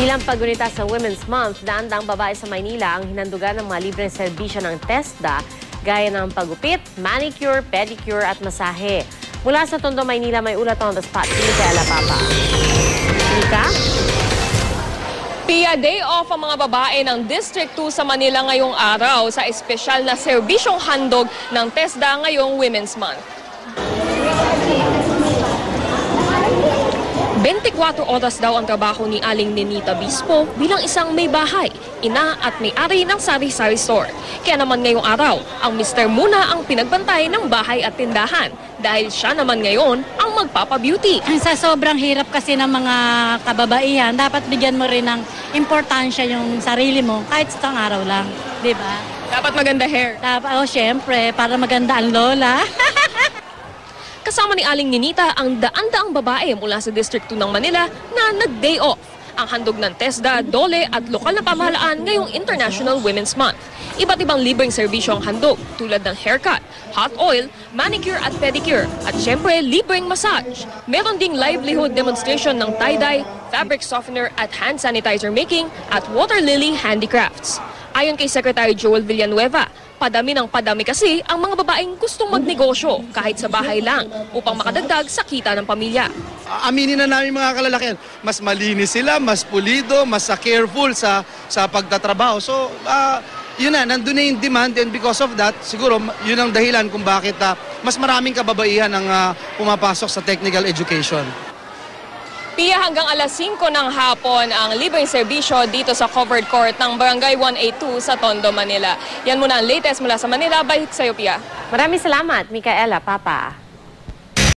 Bilang paggunita sa Women's Month, daan-daang babae sa Maynila ang hinandugan ng mga libreng serbisyo ng TESDA gaya ng pagupit, manicure, pedicure at masahe. Mula sa Tondo, Maynila, may ulat on the spot. Mika Papa. Mika? Pia, day off ang mga babae ng District 2 sa Manila ngayong araw sa espesyal na serbisyong handog ng TESDA ngayong Women's Month. 24 oras daw ang trabaho ni Aling Nenita Bispo bilang isang may bahay, ina at may-ari ng sari-sari store. Kaya naman ngayong araw, ang Mr. muna ang pinagbantay ng bahay at tindahan dahil siya naman ngayon ang magpapa-beauty. Sa sobrang hirap kasi ng mga kababaihan, dapat bigyan mo rin ng importansya yung sarili mo kahit isang araw lang, di ba? Dapat maganda hair. Dapat, syempre, para maganda ang lola. Kasama ni Aling Nenita ang daan-daang babae mula sa District 2 ng Manila na nag-day off. Ang handog ng TESDA, DOLE at lokal na pamahalaan ngayong International Women's Month. Iba't ibang libreng serbisyo ang handog tulad ng haircut, hot oil, manicure at pedicure at syempre libreng massage. Meron ding livelihood demonstration ng tie-dye, fabric softener at hand sanitizer making at water lily handicrafts. Ayon kay Secretary Joel Villanueva, padami ng padami kasi ang mga babaeng gustong magnegosyo kahit sa bahay lang upang makadagdag sa kita ng pamilya. Aminin na namin mga kalalakihan, mas malinis sila, mas pulido, mas careful sa pagtatrabaho. So, yun na, nandun na yung demand and because of that, siguro yun ang dahilan kung bakit mas maraming kababaihan ang pumapasok sa technical education. Pia, hanggang alas 5 ng hapon ang libreng serbisyo dito sa covered court ng Barangay 182 sa Tondo, Manila. Yan muna ang latest mula sa Manila. Balik sa'yo, Pia. Maraming salamat, Mikaela Papa.